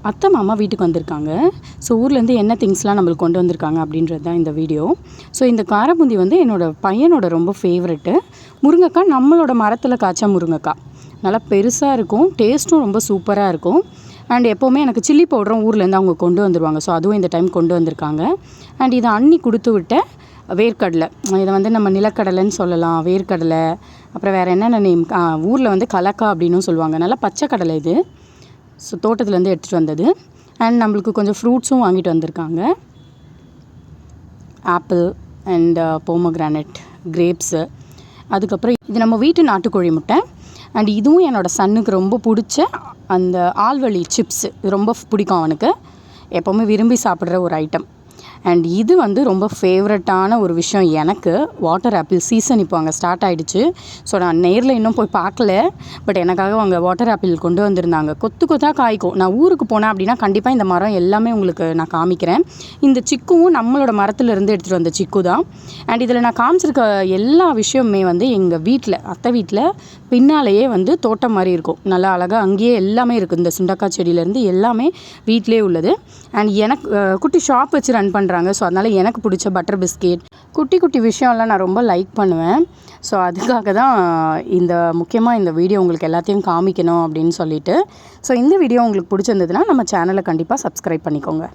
அத்தை மாமா வீட்டுக்கு வந்திருக்காங்க. ஸோ ஊர்லேருந்து என்ன திங்ஸ்லாம் நம்மளுக்கு கொண்டு வந்திருக்காங்க அப்படின்றது தான் இந்த வீடியோ. ஸோ இந்த காரபூந்தி வந்து என்னோடய பையனோட ரொம்ப ஃபேவரெட்டு. முருங்கைக்காய் நம்மளோட மரத்தில் காய்ச்ச முருங்கைக்காய் நல்லா பெருசாக இருக்கும், டேஸ்ட்டும் ரொம்ப சூப்பராக இருக்கும். அண்ட் எப்போவுமே எனக்கு சில்லி பவுடரும் ஊர்லேருந்து அவங்க கொண்டு வந்துடுவாங்க. ஸோ அதுவும் இந்த டைம் கொண்டு வந்திருக்காங்க. அண்ட் இதை அண்ணி கொடுத்து விட்ட வேர்க்கடலை, இதை வந்து நம்ம நிலக்கடலைன்னு சொல்லலாம், வேர்க்கடலை, அப்புறம் வேறு என்னென்ன நேம், ஊரில் வந்து கலக்கா அப்படின்னும் சொல்லுவாங்க. நல்லா பச்சை கடலை இது. ஸோ தோட்டத்துலேருந்து எடுத்துகிட்டு வந்தது. அண்ட் நம்மளுக்கு கொஞ்சம் ஃப்ரூட்ஸும் வாங்கிட்டு வந்திருக்காங்க. Apple and pomegranate, grapes. அதுக்கப்புறம் இது நம்ம வீட்டு நாட்டுக்கோழி முட்டை. அண்ட் இதுவும் என்னோடய சன்னுக்கு ரொம்ப பிடிச்ச அந்த ஆல்வலி சிப்ஸு. இது ரொம்ப பிடிக்கும் அவனுக்கு, எப்போவுமே விரும்பி சாப்பிட்ற ஒரு ஐட்டம். அண்ட் இது வந்து ரொம்ப ஃபேவரட்டான ஒரு விஷயம் எனக்கு. வாட்டர் ஆப்பிள் சீசன் இப்போ அங்கே ஸ்டார்ட் ஆகிடுச்சு. ஸோ நான் நேரில் இன்னும் போய் பார்க்கல. பட் எனக்காக அவங்க வாட்டர் ஆப்பிள் கொண்டு வந்திருந்தாங்க. கொத்து கொத்தாக காய்க்கும். நான் ஊருக்கு போனேன் அப்படின்னா கண்டிப்பாக இந்த மரம் எல்லாமே உங்களுக்கு நான் காமிக்கிறேன். இந்த சிக்குவும் நம்மளோட மரத்துலேருந்து எடுத்துகிட்டு வந்த சிக்கு தான். அண்ட் இதில் நான் காமிச்சிருக்க எல்லா விஷயமுமே வந்து எங்கள் வீட்டில், அத்தை வீட்டில் பின்னாலேயே வந்து தோட்டம் மாதிரி இருக்கும். நல்லா அழகாக அங்கேயே எல்லாமே இருக்குது. இந்த சுண்டக்காய் செடியிலேருந்து எல்லாமே வீட்டிலே உள்ளது. அண்ட் எனக்கு குட்டி ஷாப் வச்சு ரன் பண்ணுறாங்க. ஸோ அதனால் எனக்கு பிடிச்ச பட்டர் பிஸ்கெட், குட்டி குட்டி விஷயம்லாம் நான் ரொம்ப லைக் பண்ணுவேன். ஸோ அதுக்காக தான் முக்கியமாக இந்த வீடியோ உங்களுக்கு எல்லாத்தையும் காமிக்கணும் அப்படின்னு சொல்லிட்டு. ஸோ இந்த வீடியோ உங்களுக்கு பிடிச்சிருந்ததுன்னா நம்ம சேனலை கண்டிப்பாக சப்ஸ்கிரைப் பண்ணிக்கோங்க.